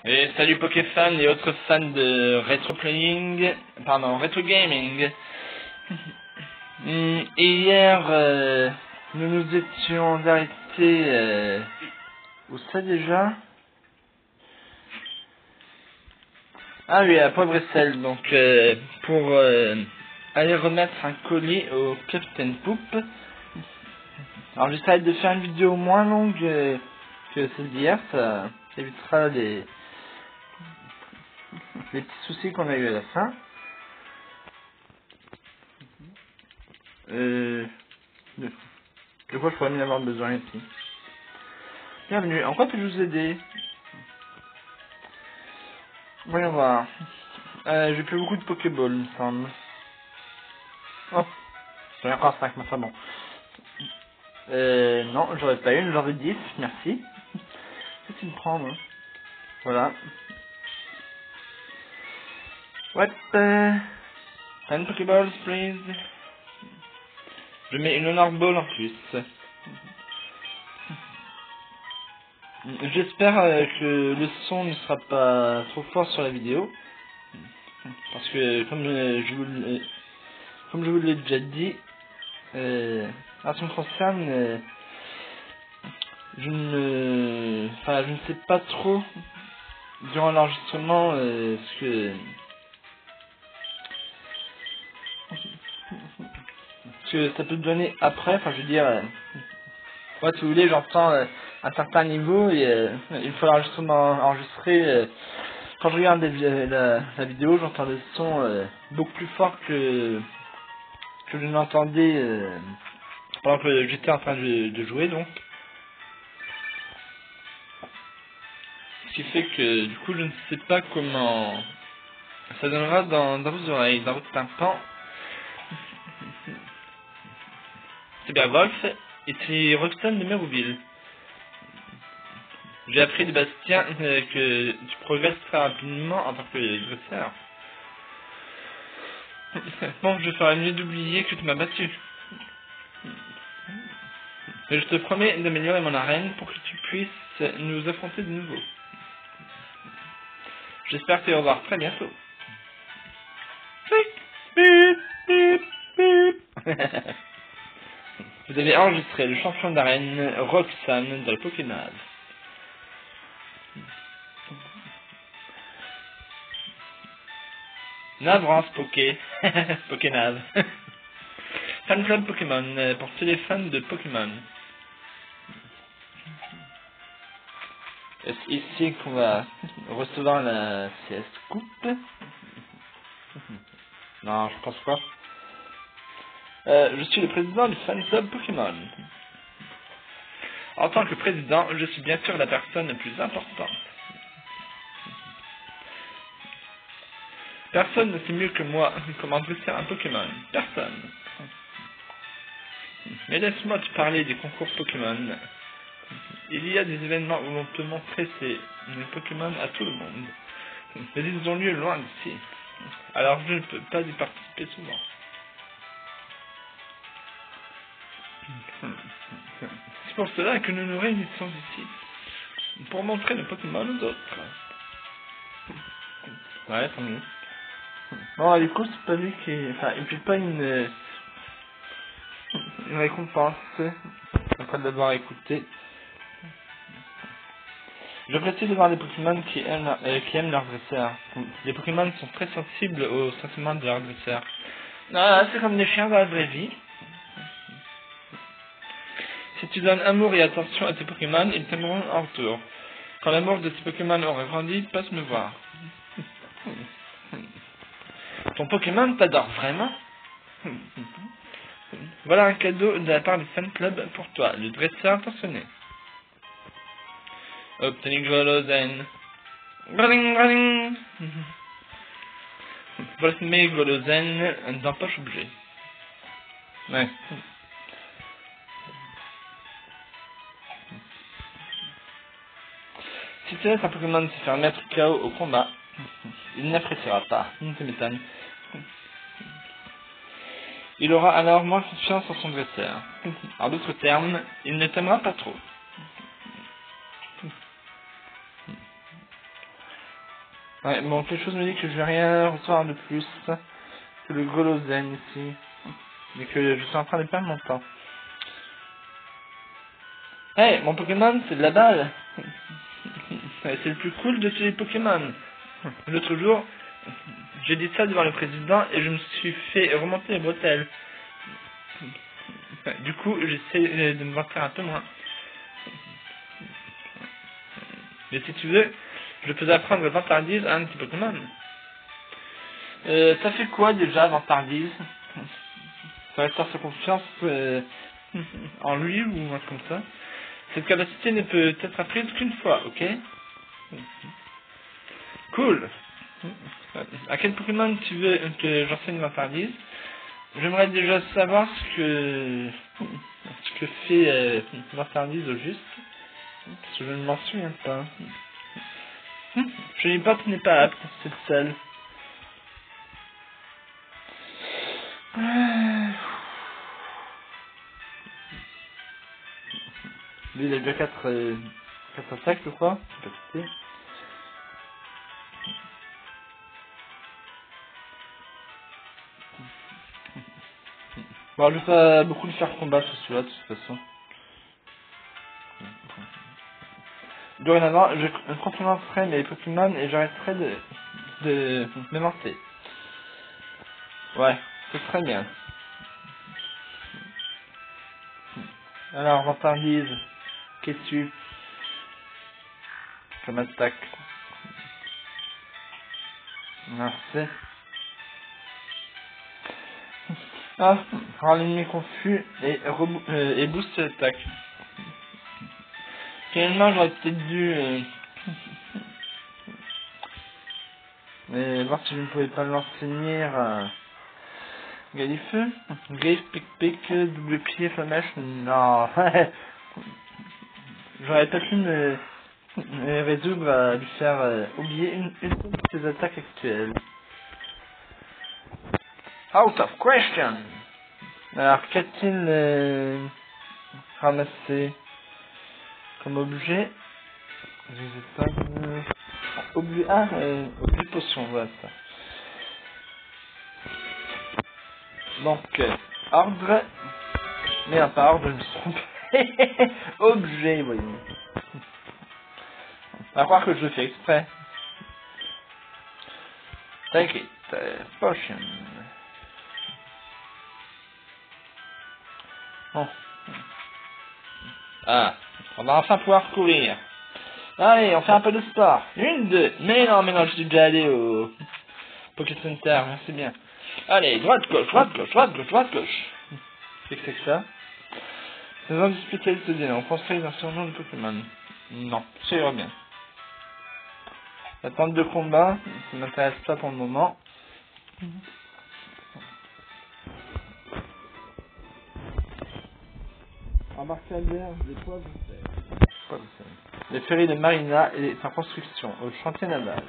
Et salut Pokéfan et autres fans de rétro gaming. Et hier, nous nous étions arrêtés où ça déjà? Ah oui, à Poivre-Sel, donc pour aller remettre un colis au Captain Poop. Alors j'essaie de faire une vidéo moins longue que celle d'hier, ça évitera les petits soucis qu'on a eu à la fin. De quoi je pourrais bien avoir besoin ici. Bienvenue, en quoi puis-je vous aider? Voyons voir. J'ai plus beaucoup de Pokéball, il me semble. Oh, j'en ai encore 5, mais enfin bon. Non, j'aurais pas une, j'en ai 10, merci. Qu'est-ce qu'il me prend, moi? Voilà. What? 10 Pokéballs, please. Je mets une Honor Ball en plus. J'espère que le son ne sera pas trop fort sur la vidéo. Parce que, comme je vous l'ai déjà dit, en ce qui me concerne, je ne sais pas trop durant l'enregistrement ce que ça peut donner après. Enfin, je veux dire, moi, si vous voulez, j'entends un certain niveau et une fois l'enregistrement enregistré, quand je regarde la vidéo, j'entends le son beaucoup plus fort que je n'entendais pendant que j'étais en train de jouer, donc. Ce qui fait que, du coup, je ne sais pas comment ça donnera dans vos oreilles, dans votre tympan. C'est bien Wolf, et c'est Roxane de Mérouville. J'ai appris de Bastien que tu progresses très rapidement en tant que dresseur. Bon, je ferais mieux d'oublier que tu m'as battu. Mais je te promets d'améliorer mon arène pour que tu puisses nous affronter de nouveau. J'espère te revoir très bientôt. Vous avez enregistré le champion d'arène Roxane dans le Pokénave. Navrance Poké. Pokénave. Fan Club Pokémon pour tous les fans de Pokémon. Est-ce ici qu'on va recevoir la CS Coupe? Non, je pense pas. Je suis le président du Fan Club Pokémon. En tant que président, je suis bien sûr la personne la plus importante. Personne ne sait mieux que moi comment dresser un Pokémon. Personne. Mais laisse-moi te parler des concours Pokémon. Il y a des événements où l'on peut montrer ses Pokémon à tout le monde. Mais ils ont lieu loin d'ici. Alors je ne peux pas y participer souvent. C'est pour cela que nous nous réunissons ici. Pour montrer nos Pokémon aux autres. Ouais, tant mieux. Bon, du coup, c'est pas lui qui... Enfin, il ne fait pas une récompense après l'avoir écouté. J'apprécie de voir des Pokémon qui aiment leur dresseur. Les Pokémon sont très sensibles aux sentiments de leur dresseur. Ah, c'est comme des chiens dans la vraie vie. Si tu donnes amour et attention à tes Pokémon, ils t'aimeront en retour. Quand l'amour de tes Pokémon aura grandi, passe me voir. Ton Pokémon t'adore vraiment? Voilà un cadeau de la part du Fan Club pour toi, le dresseur attentionné. Obtenir Golosen. Grading. Voici mes Golosen dans poche objet. Ouais. Si tu laisses un Pokémon se faire mettre KO au combat, il n'appréciera pas. Tu m'étonnes. Il aura alors moins confiance en son dresseur. En d'autres termes, il ne t'aimera pas trop. Ouais, bon, quelque chose me dit que je vais rien recevoir de plus que le Golosen ici. Et que je suis en train de perdre mon temps. Hey, mon Pokémon, c'est de la balle. Ouais, c'est le plus cool de tous les Pokémon. L'autre jour, j'ai dit ça devant le président et je me suis fait remonter les bretelles. Du coup, j'essaie de me mentir un peu moins. Mais si tu veux, je peux apprendre Vantardise à un petit Pokémon. Ça fait quoi déjà, Vantardise? Ça restaure sa confiance en lui ou un truc comme ça. Cette capacité ne peut être apprise qu'une fois, ok? Cool. À quel Pokémon tu veux que j'enseigne Vantardise? J'aimerais déjà savoir ce que fait Vantardise au juste. Parce que je ne m'en souviens pas. Je n'ai pas, tu n'es pas apte, c'est le seul. Lui, il a déjà 4 attaques, je crois. Capacité. Bon, je vais pas beaucoup le faire combattre celui-là, de toute façon. Dorénavant, je complimenterai mes Pokémon et j'arrêterai de me mentir. Ouais, c'est très bien. Alors, Vantardise, qu'est-ce que tu comme attaque? Merci. Ah, rend l'ennemi confus et booste l'attaque. Finalement, j'aurais peut-être dû voir si je ne pouvais pas l'enseigner à Galifeu. Griffe, pic-pic, double pied, flamèche. Non, j'aurais pas pu me résoudre à lui faire oublier une de ses attaques actuelles. Out of question. Alors, qu'a-t-il ramassé comme objet? Je sais pas. Objet potion, voilà ça. Donc, ordre. Mais non, pas ordre, je me suis trompé. Objet, voyons. On va croire que je le fais exprès. Take it, potion. Bon. Ah, on va enfin pouvoir courir. Allez, on fait un peu de sport. 1, 2. Mais non, je suis déjà allé au Poké Center, merci bien. Allez, droite, gauche, droite, gauche, droite, gauche, droite, gauche. Qu'est-ce que c'est que ça? C'est un spécialiste de on construit un surnom de Pokémon. Non, ça ira bien. La tente de combat, ça m'intéresse pas pour le moment. Embarcadère des poids de serre. Les ferries de Marina est en construction au chantier naval.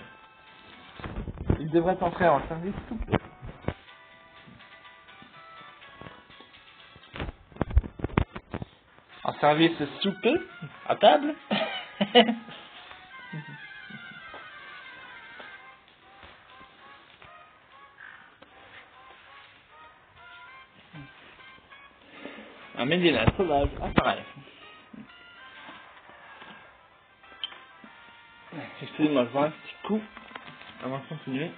Il devrait entrer en service tout peu. En service souper? À table? Un Médina sauvage apparaît. Excusez-moi, je vois un petit coup avant de continuer.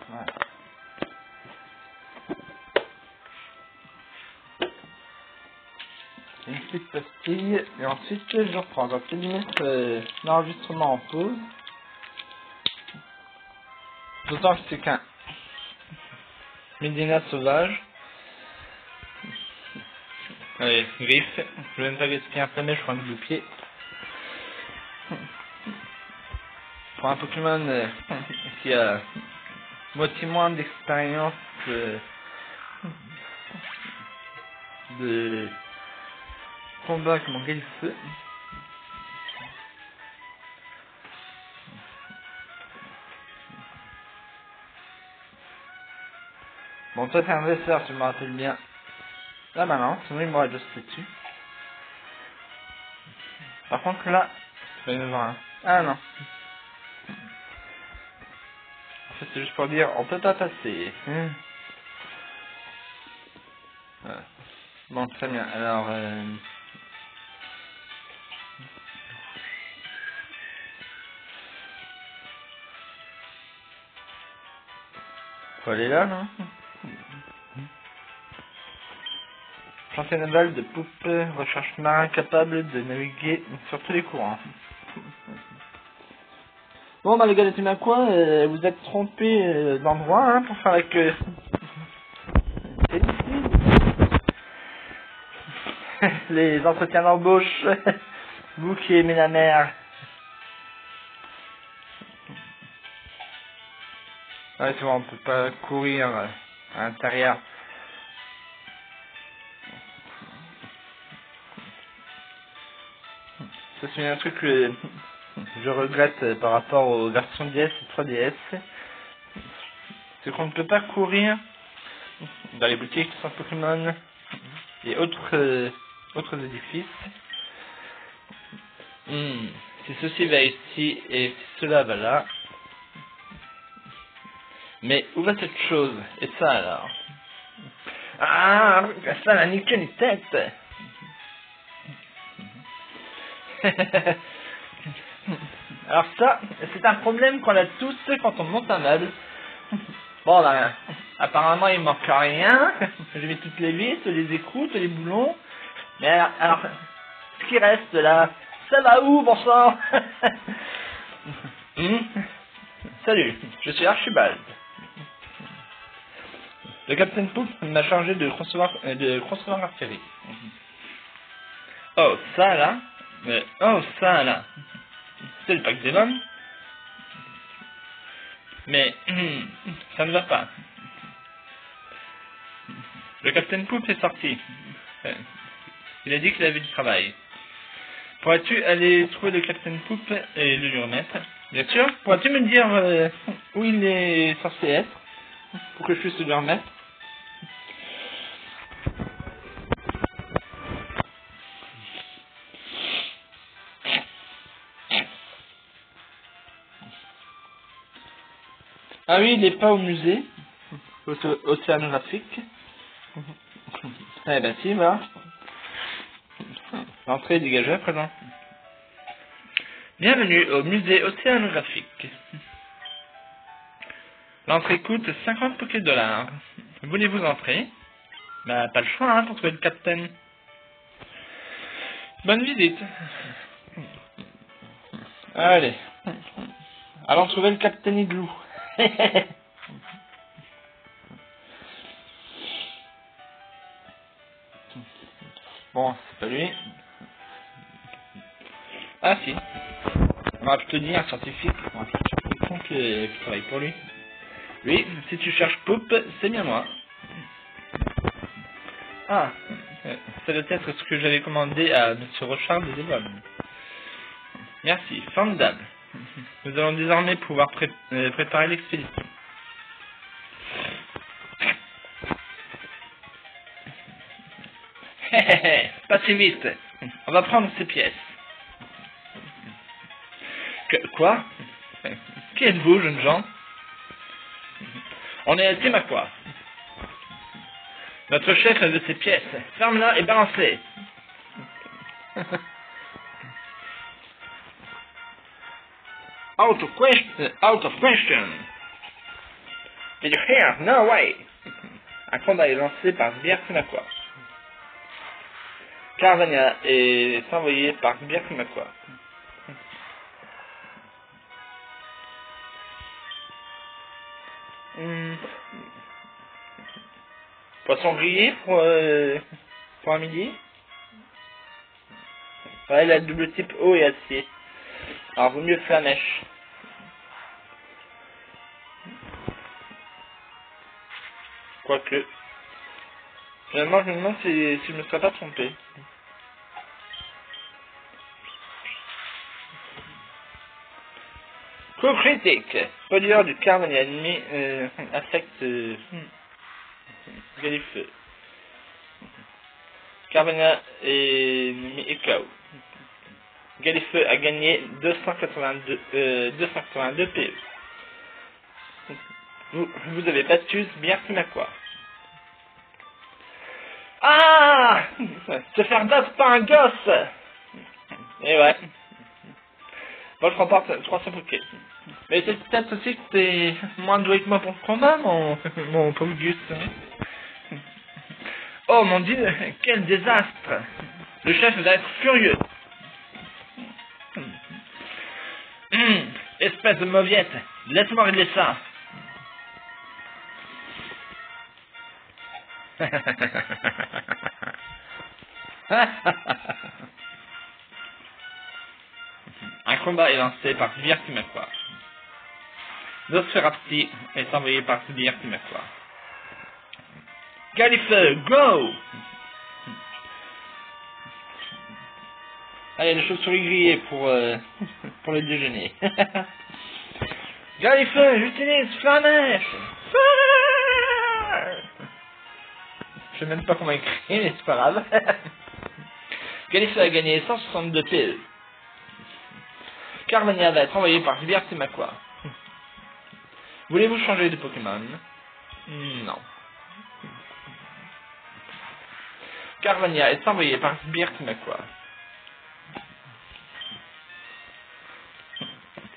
Voilà. Une petite pastille et ensuite je reprends. Donc je vais mettre l'enregistrement en pause. D'autant que c'est qu'un Médina sauvage. Allez, griffe. Je vais même pas gaspiller un flamé, je prends un double pied. Pour un Pokémon qui a moitié moins d'expérience de combat que mon Galifeu. Bon, toi t'es un dresseur, tu me rappelles bien. Là maintenant, sinon il m'aurait déjà sauté dessus. Par contre là, tu vas me voir. Ah non. En fait c'est juste pour dire, on peut pas passer. Voilà. Bon, très bien. Alors, faut aller là, non? Chantier naval de poupe, recherche marin capable de naviguer sur tous les courants. Bon, bah les gars, les quoi, vous êtes trompés d'endroit, hein, pour faire la queue. Les entretiens d'embauche, vous qui aimez la mer. Ouais, c'est bon, on peut pas courir à l'intérieur. Ça c'est un truc que je regrette par rapport aux versions DS et 3DS. C'est qu'on ne peut pas courir dans les boutiques sans Pokémon et autres édifices. Si ceci va ici et si cela va là. Mais où va cette chose? Et ça alors? Ah, ça n'a ni queue ni tête. Alors ça, c'est un problème qu'on a tous quand on monte un meuble. Bon, ben, apparemment il manque rien. J'ai mis toutes les vis, les écroutes, les boulons. Mais alors, ce qui reste là, ça va où, bon sang? Salut, je suis Archibald. Le Captain Poop m'a chargé de concevoir l'artillerie. Oh, ça là. Oh, ça là. C'est le pack Devon. Mais ça ne va pas. Le Captain Poop est sorti. Il a dit qu'il avait du travail. Pourrais-tu aller trouver le Captain Poop et le lui remettre? Bien sûr. Pourrais-tu me dire où il est censé être pour que je puisse le remettre? Ah oui, il n'est pas au musée océanographique. Eh ben si, voilà. L'entrée est dégagée à présent. Bienvenue au musée océanographique. L'entrée coûte 50 $. Voulez-vous entrer? Bah, pas le choix, hein, pour trouver le capitaine. Bonne visite. Allez. Allons trouver le capitaine Igloo. Bon, c'est pas lui. Ah si. On va te dire un scientifique. On va te dire qui travaille pour lui. Oui, si tu cherches Poop, c'est bien moi. Ah, ça doit être ce que j'avais commandé à Monsieur Rochard de Devon. Merci, formidable. Nous allons désormais pouvoir préparer l'expédition. Pas si vite. On va prendre ces pièces. Quoi? Qui êtes-vous, jeunes gens? On est à Timakwa. Notre chef de ces pièces. Ferme-la et balance-les. Out of question. Did you hear? No way. Un combat est lancé par Timakwa. Carvania est envoyé par Timakwa. Poisson grillé pour un midi. Ouais, il a double type eau et acier. Alors vaut mieux flamèche. Quoique. Finalement, je me demande si je ne me serais pas trompé. Coup critique. Pollueur du carbone et ennemi affecte Galifeu. Carvania est mis KO. Galifeu a gagné 282 PE. Vous avez battu Sbirtimakwa. Ah, se faire battre par un gosse. Et ouais. Bon, je remporte 300 bouquets. Mais c'est peut-être aussi que t'es moins doué que moi pour le combat, mon pauvre Gus. Oh mon dieu, quel désastre. Le chef va être furieux. Espèce de mauviette, laisse-moi régler ça. Un combat est lancé par Sbirtimakwa. Nosferapti est envoyé par Sbirtimakwa. Galifeu, go! Allez, les chauves-souris grillées pour le déjeuner. Galifeu, j'utilise Flamèche! Je sais même pas comment écrire, mais c'est pas grave. Galifeu a gagné 162 PE. Carvania va être envoyé par Sbirtimakwa. Voulez-vous changer de Pokémon? Non. Carvania est envoyé par Sbirtimakwa.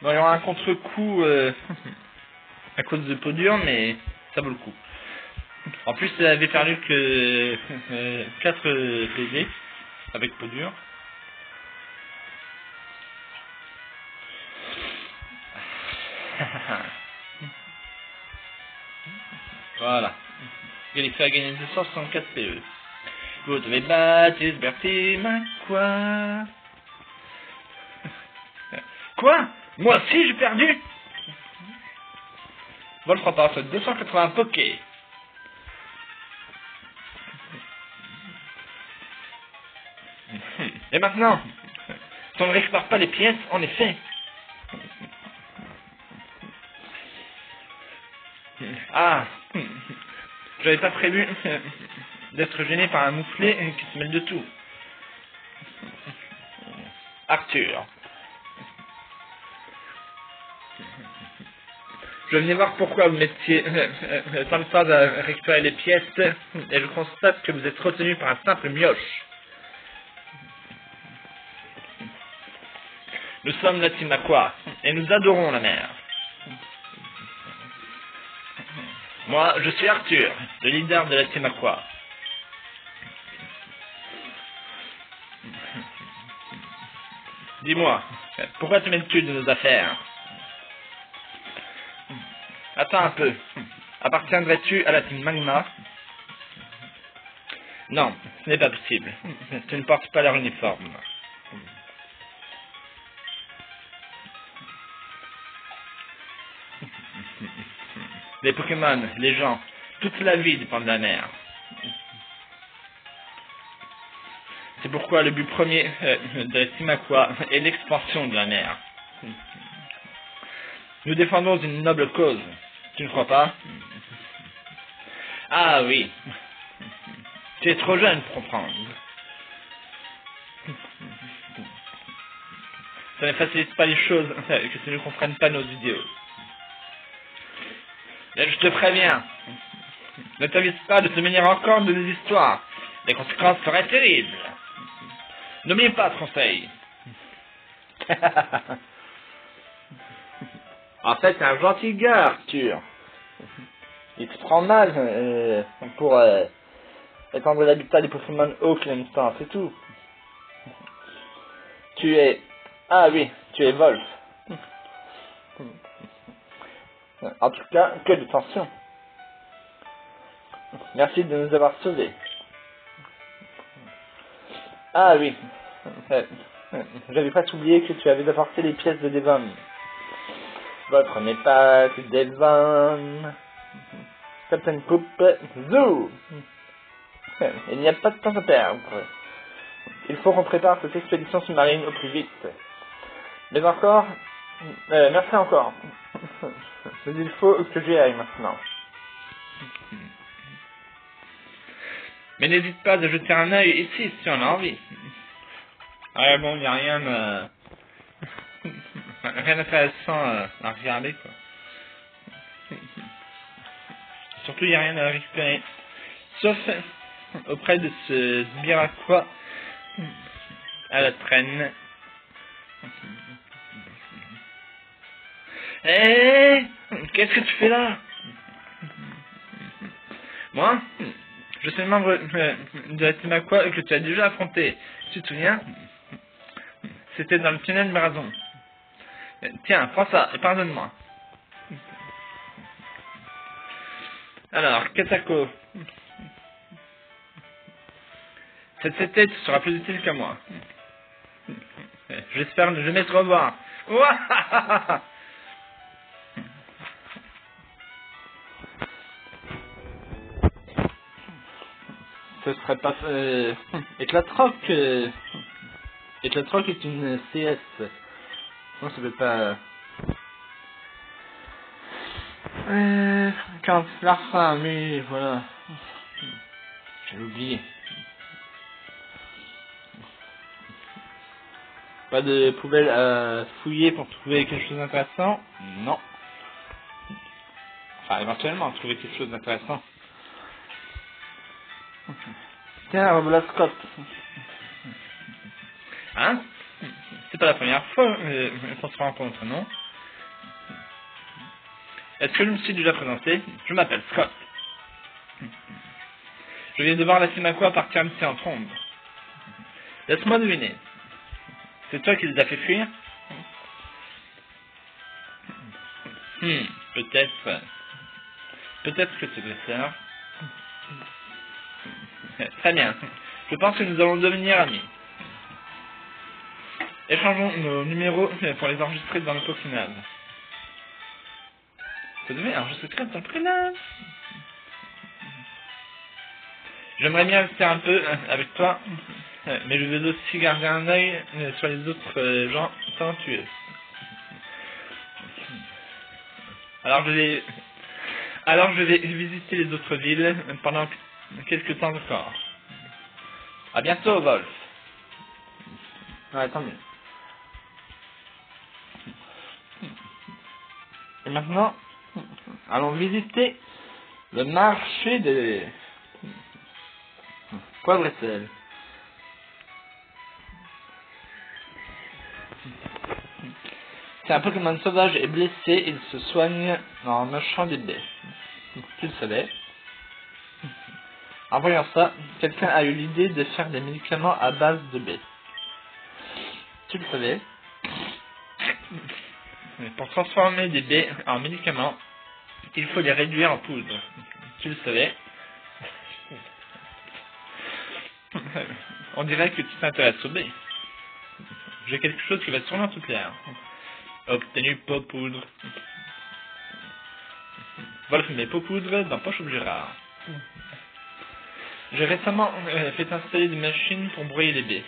Bon, il y aura un contre-coup à cause de peau dure, mais ça vaut le coup. En plus, elle avait perdu que 4 PV avec peau dure. Voilà. Galifeu a gagné 264 PE. Vous devez battre Sbirtimakwa. Quoi? Moi aussi j'ai perdu? Wolf remporte 280 Poké. Et maintenant, si on ne récupère pas les pièces, en effet. Ah, j'avais pas prévu d'être gêné par un mouflet qui se mêle de tout. Arthur. Je venais voir pourquoi vous mettiez tant de temps à récupérer les pièces, et je constate que vous êtes retenu par un simple mioche. Nous sommes la Timakwa, et nous adorons la mer. Moi, je suis Arthur, le leader de la Timakwa. Dis-moi, pourquoi te mêles-tu de nos affaires? Attends un peu. Appartiendrais-tu à la team Magma? Non, ce n'est pas possible. Tu ne portes pas leur uniforme. Les Pokémon, les gens, toute la vie dépend de la mer. C'est pourquoi le but premier de la Timakwa est l'expansion de la mer. Nous défendons une noble cause. Tu ne crois pas? Ah oui. Tu es trop jeune pour comprendre. Ça ne facilite pas les choses que tu ne comprennes pas nos idéaux. Mais je te préviens. Ne t'avise pas de te mêler encore de des histoires. Les conséquences seraient terribles. N'oublie pas ce conseil. En fait, c'est un gentil gars, Arthur. Il te prend mal pour étendre l'habitat des Pokémon au l'instant, c'est tout. Tu es... Ah oui, tu es Wolf. En tout cas, que de tension. Merci de nous avoir sauvés. Ah oui. J'avais pas oublié que tu avais apporté les pièces de Devon. Votre n'est pas Devon. Captain Coupe, Zou. Il n'y a pas de temps à perdre. Il faut qu'on prépare cette expédition sous-marine au plus vite. Mais encore... merci encore. Mais il faut que j'y aille maintenant. Mais n'hésite pas à jeter un œil ici si on a envie. Ah bon, il n'y a rien rien d'intéressant à regarder, quoi. Surtout, il n'y a rien à récupérer. Sauf auprès de ce sbiraquois à la traîne. Hé, qu'est-ce que tu fais là? Moi, je suis le membre de la team Aqua que tu as déjà affronté. Tu te souviens? C'était dans le tunnel Marazon. Tiens, prends ça et pardonne-moi. Alors, Katako. Cette tête sera plus utile qu'à moi. J'espère ne jamais te revoir. Ouah. Ce serait pas... Éclatroc Éclatroc est une CS. Non, ça peut pas... Quand la fin, mais voilà. J'ai oublié. Pas de poubelle à fouiller pour trouver quelque chose d'intéressant? Non. Enfin, éventuellement, trouver quelque chose d'intéressant. Tiens, voilà Scott. Hein? C'est pas la première fois qu'on se rencontre, non? Est-ce que je me suis déjà présenté? Je m'appelle Scott. Je viens de voir la team Aqua partir ici en trombe. Laisse-moi deviner. C'est toi qui les as fait fuir? Peut-être. Peut-être que c'est le sœur. Très bien. Je pense que nous allons devenir amis. Échangeons nos numéros pour les enregistrer dans le Pokénave. Ça devait enregistrer dans le Pokénave. J'aimerais bien rester un peu avec toi, mais je vais aussi garder un œil sur les autres gens talentueux. Alors je vais visiter les autres villes pendant quelques temps encore. À bientôt, Wolf. Ouais, tant mieux. Et maintenant, allons visiter le marché des poivre et sel. Si un Pokémon sauvage est blessé, il se soigne en mâchant des baies. Tu le savais. En voyant ça, quelqu'un a eu l'idée de faire des médicaments à base de baies. Tu le savais. Pour transformer des baies en médicaments, il faut les réduire en poudre. Tu le savais. On dirait que tu t'intéresses aux baies. J'ai quelque chose qui va sûrement te plaire. Obtenu pot poudre. Wolf met pot poudre dans poche objet rare. J'ai récemment fait installer des machines pour broyer les baies.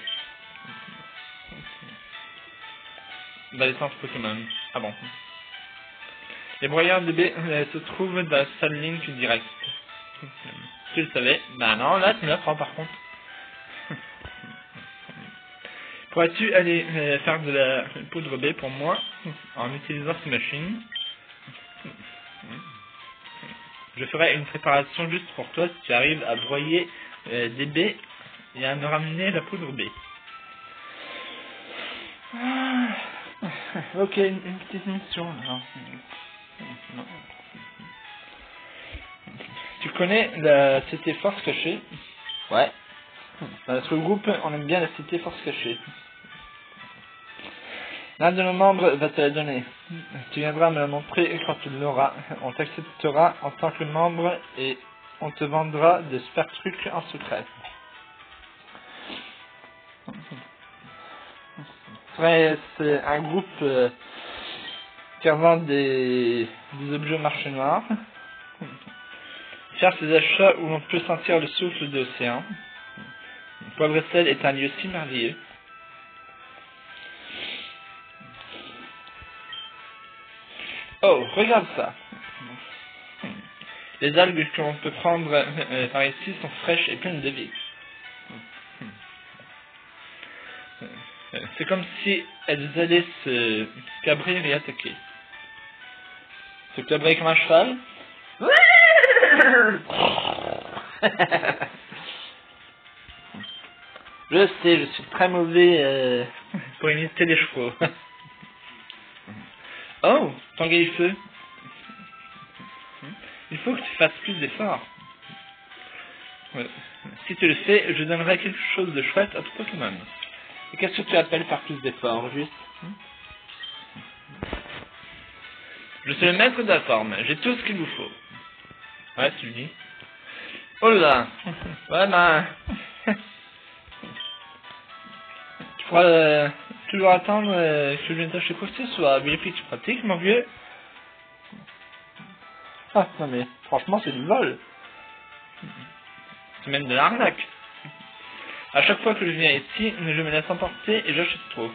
Dans les centres Pokémon. Ah bon. Les broyeurs de baies se trouvent dans la salle Link direct. Tu le savais? Bah non, là tu me l'apprends par contre. Pourrais-tu aller faire de la poudre baie pour moi en utilisant ces machines? Je ferai une préparation juste pour toi si tu arrives à broyer des baies et à me ramener la poudre baie. Ok, une petite mission là. Tu connais la cité Force Cachée? Ouais. Dans notre groupe, on aime bien la cité Force Cachée. L'un de nos membres va te la donner. Tu viendras me la montrer quand tu l'auras. On t'acceptera en tant que membre et on te vendra des super trucs en secret. C'est un groupe qui vend des objets au marché noir. Faire ces achats où l'on peut sentir le souffle de l'océan. Poivre et sel est un lieu si merveilleux. Oh, regarde ça. Les algues que l'on peut prendre par ici sont fraîches et pleines de vie. C'est comme si elles allaient se cabrer et attaquer. Se cabrer comme un cheval. Je sais, je suis très mauvais pour imiter les chevaux. Oh, Tanguay Feu. Il faut que tu fasses plus d'efforts. Si tu le fais, je donnerai quelque chose de chouette à tout Pokémon. Et qu'est-ce que tu appelles faire plus d'efforts, juste? Je suis le maître de la forme, j'ai tout ce qu'il vous faut. Ouais, tu le dis. Oh là. Ouais, ben... tu pourras toujours attendre que je vienne t'acheter quoi que ce soit. Vérifie que tu pratiques, mon vieux. Ah, non mais, franchement, c'est du vol. C'est même de l'arnaque. À chaque fois que je viens ici, je me laisse emporter et j'achète trop.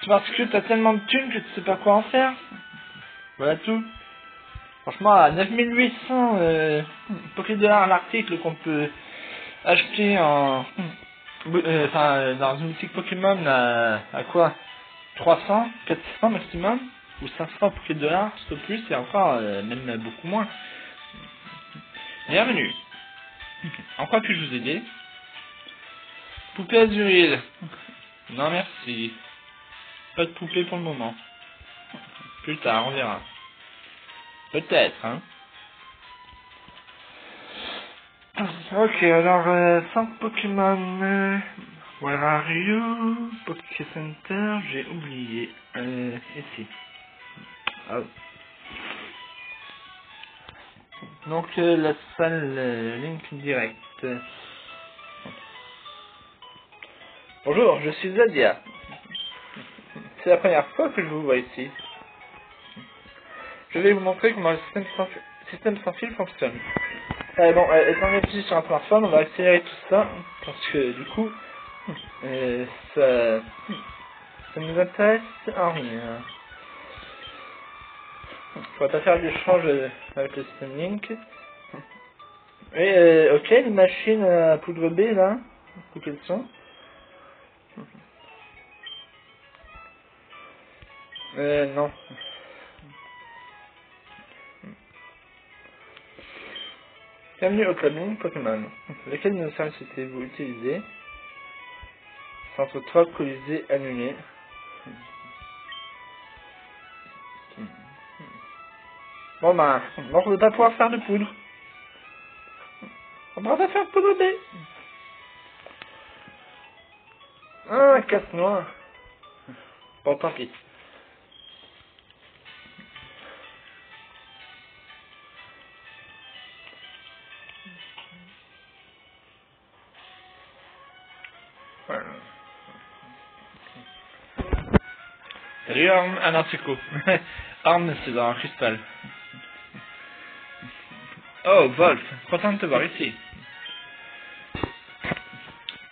C'est parce que t'as tellement de thunes que tu sais pas quoi en faire. Voilà tout. Franchement, à 9800 Pokédollars l'article qu'on peut acheter en... dans une boutique Pokémon à quoi 300, 400 maximum, ou 500 Pokédollars, c'est au plus, et encore, même beaucoup moins. Bienvenue. En quoi puis-je vous aider? Poupée Azuril. Non merci. Pas de poupée pour le moment. Plus tard, on verra. Peut-être, hein. Ok, alors, 5 Pokémon. Where are you? Poké Center, j'ai oublié. Ici. Ah. Donc, la salle Link direct. Bonjour, je suis Zadia. C'est la première fois que je vous vois ici. Je vais vous montrer comment le système sans fil fonctionne. Bon, étant donné que je suis sur un smartphone, on va accélérer tout ça, parce que du coup, ça nous intéresse en rien. On va pas faire d'échange avec le système Link. Et ok, les machines à poudre B là, c'est quelles sont? Non. Bienvenue au club Link Pokémon. Lequel de nos services souhaitez-vous utiliser? Centre 3, colisée annulé. Bon bah, on ne va pas pouvoir faire de poudre. On ne pourra pas faire de poudre B. Ah, casse-noix. Bon, tant pis. Voilà. Salut Arm. Ah non, c'est quoi? Arm, c'est dans un cristal. Oh, Wolf, content de te voir ici.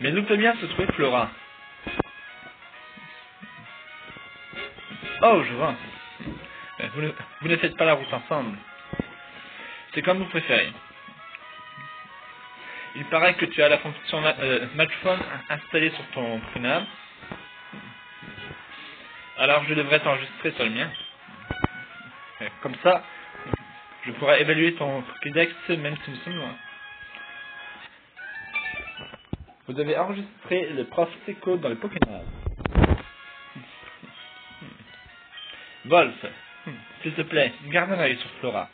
Mais d'où peut bien se trouver Flora? Oh, je vois. Vous ne faites pas la route ensemble. C'est comme vous préférez. Il paraît que tu as la fonction Matchphone installée sur ton prenable. Alors je devrais t'enregistrer sur le mien. Comme ça, je pourrais évaluer ton Pokédex même si nous sommes loin. Vous avez enregistré le prof Seco dans le Pokémon. Wolf, s'il te plaît, garde un œil sur Flora.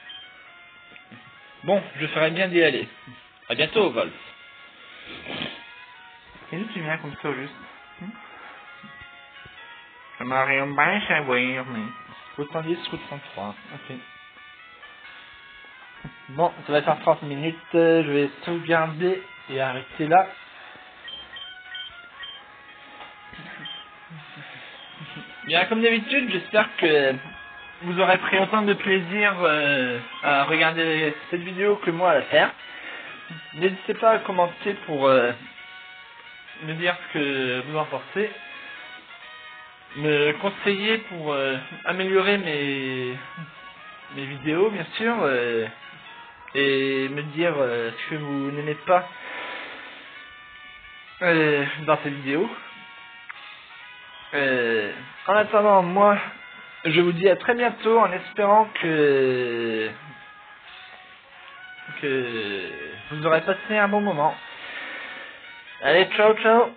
Bon, je ferais bien d'y aller. À bientôt, Wolf. Et d'où tu viens comme ça, juste? Ça m'a rien bien savoir, mais... Route 110, route 103. Ok. Bon, ça va faire 30 minutes. Je vais sauvegarder et arrêter là. Bien, comme d'habitude, j'espère que vous aurez pris autant de plaisir à regarder cette vidéo que moi à la faire. N'hésitez pas à commenter pour me dire ce que vous en pensez. Me conseiller pour améliorer mes vidéos, bien sûr, et me dire ce que vous n'aimez pas dans ces vidéos. En attendant, moi, je vous dis à très bientôt en espérant que vous aurez passé un bon moment. Allez, ciao ciao.